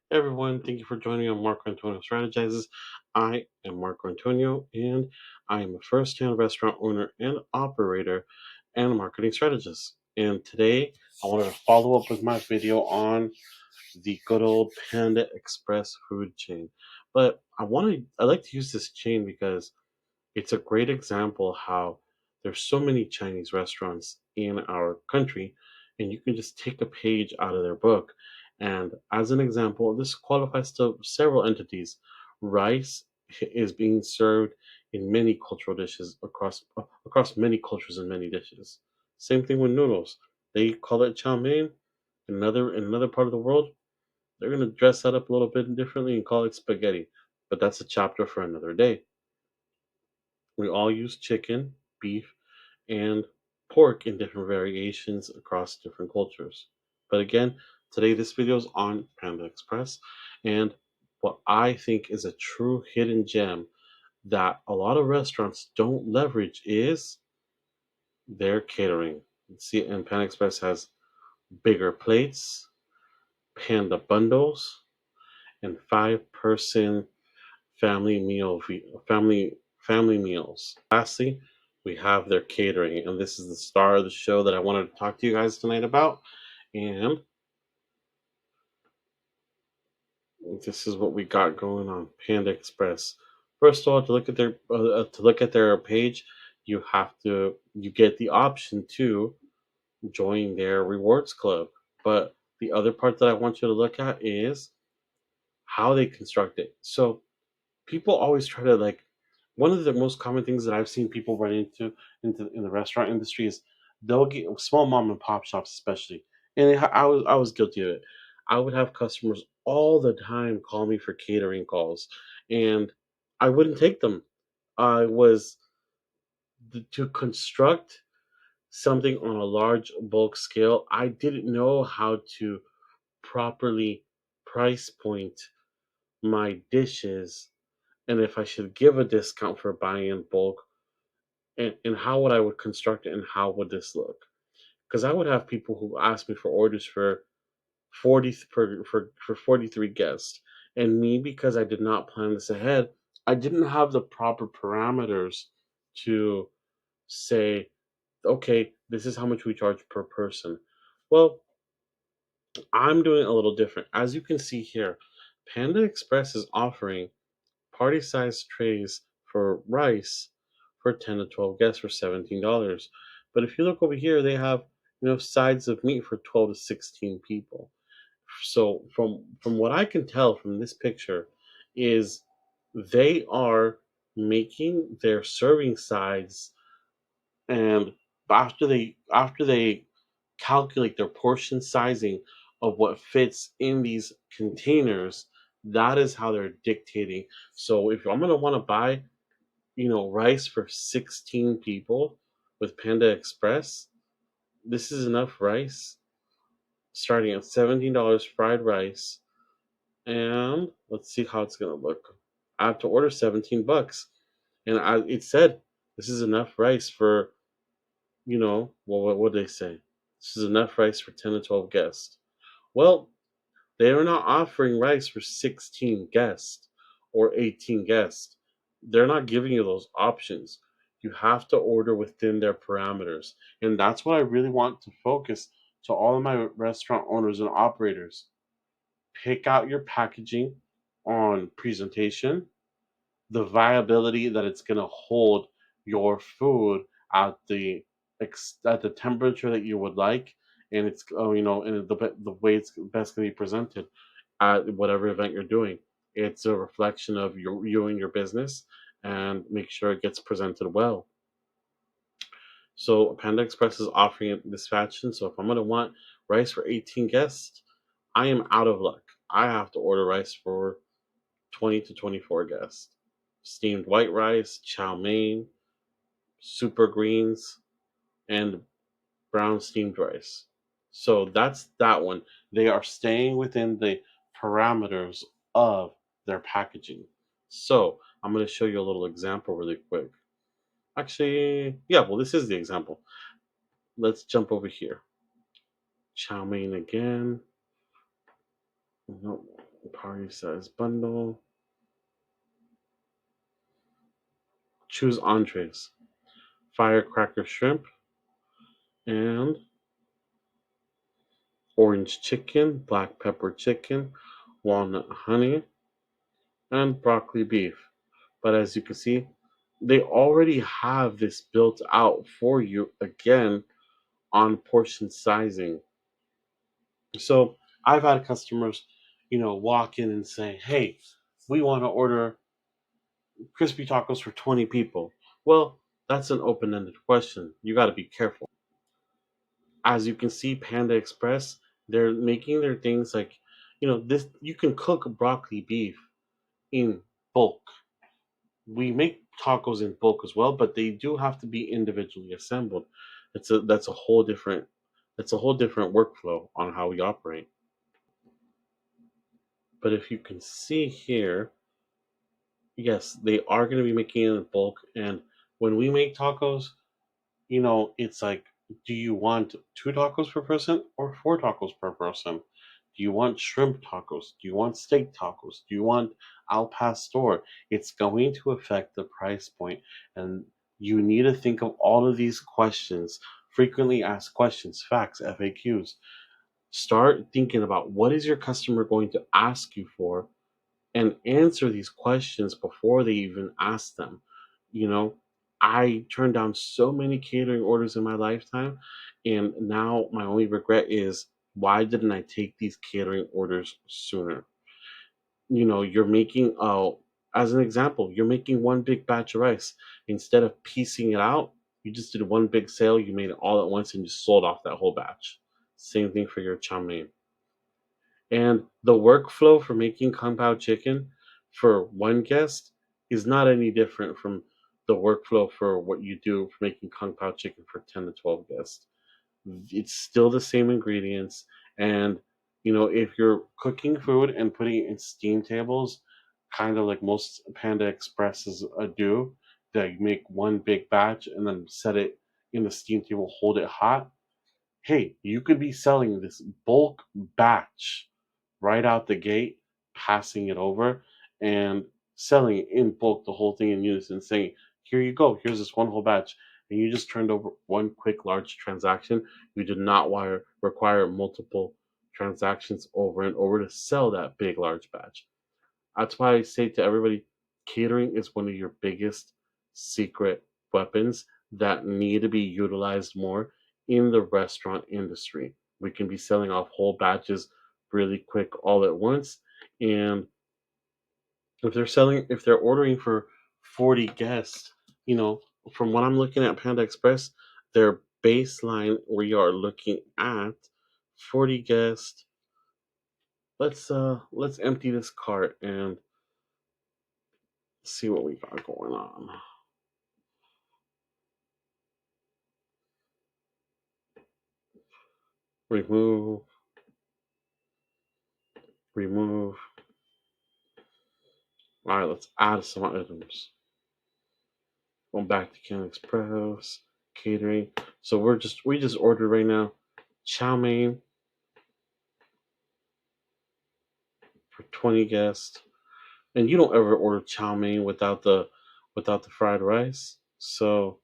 Hey everyone, thank you for joining on Marco Antonio Strategizes. I am Marco Antonio, and I am a first-hand restaurant owner and operator and a marketing strategist. And today, I wanted to follow up with my video on the good old Panda Express food chain. But I like to use this chain because it's a great example how there's so many Chinese restaurants in our country, and you can just take a page out of their book. And as an example, this qualifies to several entities. Rice is being served in many cultural dishes across many cultures and many dishes. Same thing with noodles. They call it chow mein. In another part of the world, they're gonna dress that up a little bit differently and call it spaghetti. But that's a chapter for another day. We all use chicken, beef, and pork in different variations across different cultures. But again, today this video is on Panda Express, and what I think is a true hidden gem that a lot of restaurants don't leverage is their catering. See, and Panda Express has bigger plates, Panda bundles, and five-person family meals. Lastly, we have their catering, and this is the star of the show that I wanted to talk to you guys tonight about. And this is what we got going on Panda Express. First of all, to look at their page, you get the option to join their rewards club. But the other part that I want you to look at is how they construct it. So people always try to like one of the most common things that I've seen people run into in the restaurant industry is they'll get small mom and pop shops especially, and I was guilty of it. I would have customers all the time call me for catering calls, and I wouldn't take them. I was to construct something on a large bulk scale. I didn't know how to properly price point my dishes and if I should give a discount for buying in bulk, and how would I would construct it, and how would this look? Because I would have people who ask me for orders for 43 guests, and me, because I did not plan this ahead, I didn't have the proper parameters to say, okay, this is how much we charge per person. Well, I'm doing it a little different. As you can see here, Panda Express is offering party sized trays for rice for 10 to 12 guests for $17. But if you look over here, they have sides of meat for 12 to 16 people. So from what I can tell from this picture is they are making their serving sides, and after they calculate their portion sizing of what fits in these containers, that is how they're dictating. So if I'm gonna want to buy rice for 16 people with Panda Express, this is enough rice starting at $17 fried rice. And let's see how it's gonna look. I have to order 17 bucks, and it said this is enough rice for well, what did they say? This is enough rice for 10 to 12 guests. Well, they are not offering rice for 16 guests or 18 guests. They're not giving you those options. You have to order within their parameters. And that's what I really want to focus to all of my restaurant owners and operators. Pick out your packaging on presentation, the viability that it's going to hold your food at the temperature that you would like, and it's and the way it's best going to be presented at whatever event you're doing. It's a reflection of you and your business, and make sure it gets presented well. So Panda Express is offering it this fashion. So if I'm going to want rice for 18 guests, I am out of luck. I have to order rice for 20 to 24 guests. Steamed white rice, chow mein, super greens, and brown steamed rice. So that's that one. They are staying within the parameters of their packaging. So I'm going to show you a little example really quick. Actually, yeah, well, this is the example. Let's jump over here. Chow mein again. No, Party size bundle. Choose entrees. Firecracker shrimp and orange chicken, black pepper chicken, walnut honey, and broccoli beef. But as you can see, they already have this built out for you again on portion sizing. So I've had customers, walk in and say, "Hey, we want to order crispy tacos for 20 people." Well, that's an open-ended question. You got to be careful. As you can see, Panda Express, they're making their things like, this you can cook broccoli beef in bulk. We make tacos in bulk as well, but they do have to be individually assembled. That's a whole different workflow on how we operate. But if you can see here, yes, they are going to be making it in bulk. And when we make tacos, it's like, do you want 2 tacos per person or 4 tacos per person? Do you want shrimp tacos? Do you want steak tacos? Do you want al pastor? It's going to affect the price point, and you need to think of all of these questions, frequently asked questions, facts, FAQs. Start thinking about what is your customer going to ask you for, and answer these questions before they even ask them. You know, I turned down so many catering orders in my lifetime, and now my only regret is, why didn't I take these catering orders sooner? You're making, as an example, you're making one big batch of rice. Instead of piecing it out, you just did one big sale, you made it all at once and just sold off that whole batch. Same thing for your chow mein. And the workflow for making kung pao chicken for one guest is not any different from the workflow for what you do for making kung pao chicken for 10 to 12 guests. It's still the same ingredients. And, if you're cooking food and putting it in steam tables, kind of like most Panda Expresses do, that make one big batch and then set it in the steam table, hold it hot. Hey, you could be selling this bulk batch right out the gate, passing it over and selling it in bulk, the whole thing in unison, saying, "Here you go, here's this one whole batch." And you just turned over one quick large transaction. You did not require multiple transactions over and over to sell that big large batch. That's why I say to everybody, catering is one of your biggest secret weapons that need to be utilized more in the restaurant industry. We can be selling off whole batches really quick all at once. And if they're ordering for 40 guests, you know, from what I'm looking at Panda Express, their baseline, we are looking at 40 guests. Let's empty this cart and see what we got going on. Remove, remove. All right, let's add some items. Going back to Can Express, catering. So we just ordered right now chow mein for 20 guests. And you don't ever order chow mein without the fried rice. So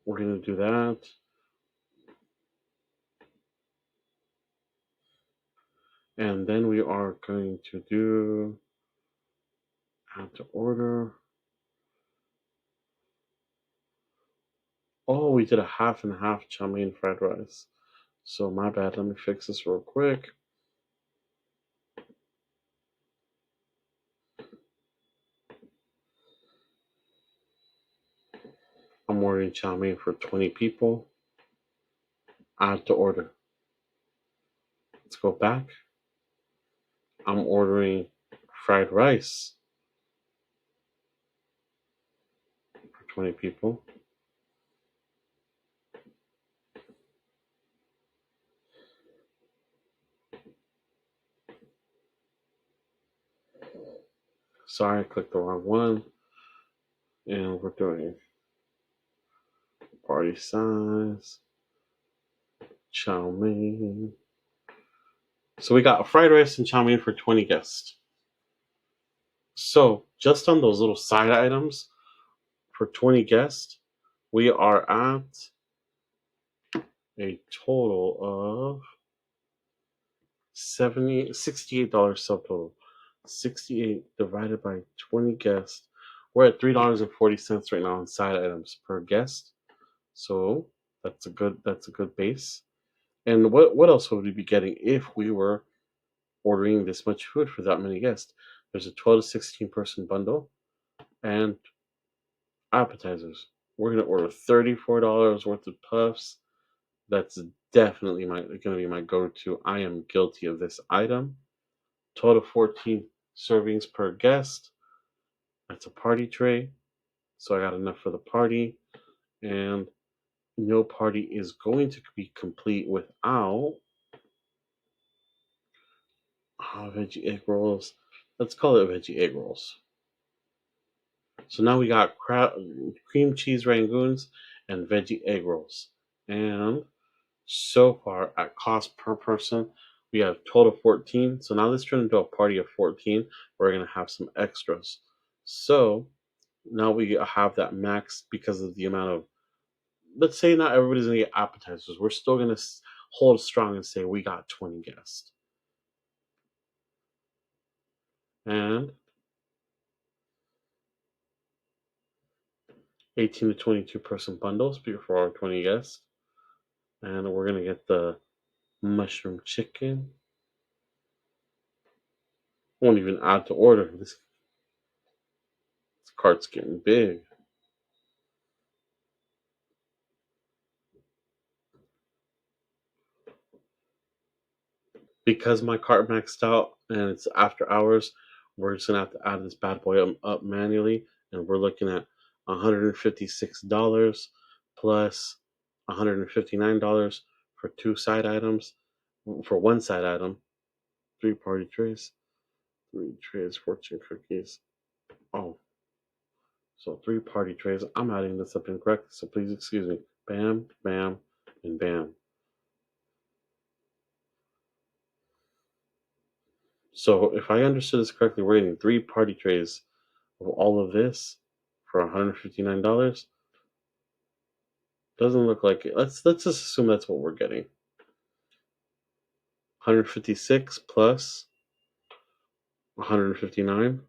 we're gonna do that. And then we are going to do add to order. Oh, we did a half and half chow mein fried rice. So my bad. Let me fix this real quick. I'm ordering chow mein for 20 people. Add to order. Let's go back. I'm ordering fried rice for 20 people. Sorry, I clicked the wrong one. And we're doing party size. Chow mein. So we got fried rice and chow mein for 20 guests. So just on those little side items for 20 guests, we are at a total of 68 subtotal. 68 divided by 20 guests. We're at $3.40 right now on side items per guest. So that's a good base. And what else would we be getting if we were ordering this much food for that many guests? There's a 12 to 16 person bundle and appetizers. We're gonna order $34 worth of puffs. That's definitely gonna be my go-to. I am guilty of this item. Total 14 servings per guest. That's a party tray. So I got enough for the party. And no party is going to be complete without veggie egg rolls. Let's call it veggie egg rolls. So now we got cream cheese rangoons and veggie egg rolls. And so far, at cost per person, we have total 14. So now let's turn into a party of 14. We're going to have some extras. So now we have that max because of the amount of, let's say not everybody's going to get appetizers. We're still going to hold strong and say we got 20 guests. And 18 to 22 person bundles for our 20 guests. And we're going to get the mushroom chicken. Won't even add to order. This cart's getting big. Because my cart maxed out and it's after hours, we're just gonna have to add this bad boy up manually, and we're looking at $156 plus $159 for two side items. For one side item, three party trays, 14 cookies. Oh, so three party trays. I'm adding this up incorrectly, so please excuse me. Bam, bam, and bam. So if I understood this correctly, we're getting three party trays of all of this for $159. Doesn't look like it. Let's just assume that's what we're getting. 156 plus 159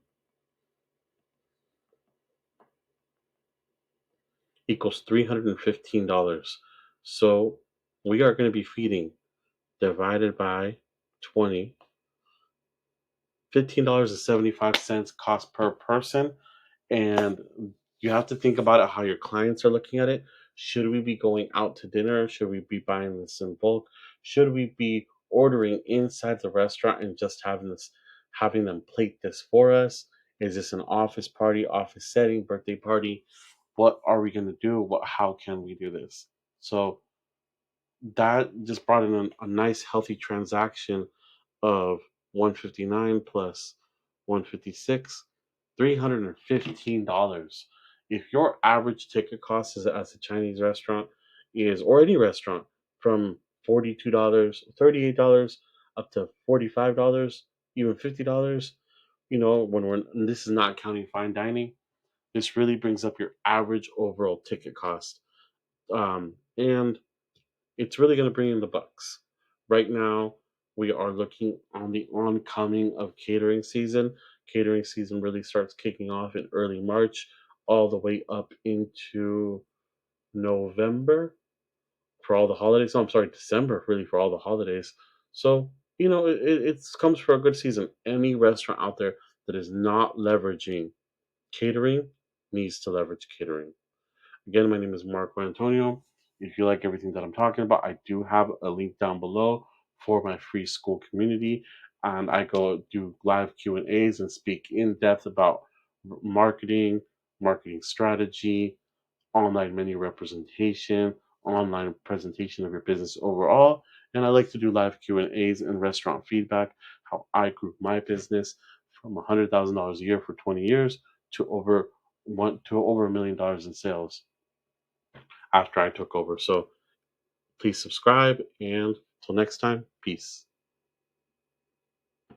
equals $315. So we are going to be feeding divided by 20, $15.75 cost per person. And you have to think about it how your clients are looking at it. Should we be going out to dinner? Should we be buying this in bulk? Should we be ordering inside the restaurant and just having them plate this for us? Is this an office party, office setting, birthday party? What are we going to do? How can we do this? So that just brought in a nice healthy transaction of 159 plus 156, $315. If your average ticket cost is as a Chinese restaurant is, or any restaurant, from $42, $38 up to $45, even $50, when this is not counting fine dining, this really brings up your average overall ticket cost. And it's really going to bring in the bucks. Right now, we are looking on the oncoming of catering season. Catering season really starts kicking off in early March, all the way up into November for all the holidays. Oh, I'm sorry, December really for all the holidays. So it comes for a good season. Any restaurant out there that is not leveraging catering needs to leverage catering. Again, my name is Marco Antonio. If you like everything that I'm talking about, I do have a link down below for my free school community, and I go do live Q&As and speak in depth about marketing, marketing strategy, online menu representation, online presentation of your business overall, and I like to do live Q&As and restaurant feedback, how I grew my business from $100,000 a year for 20 years to over $1 million in sales after I took over. So Please subscribe, and till next time, peace.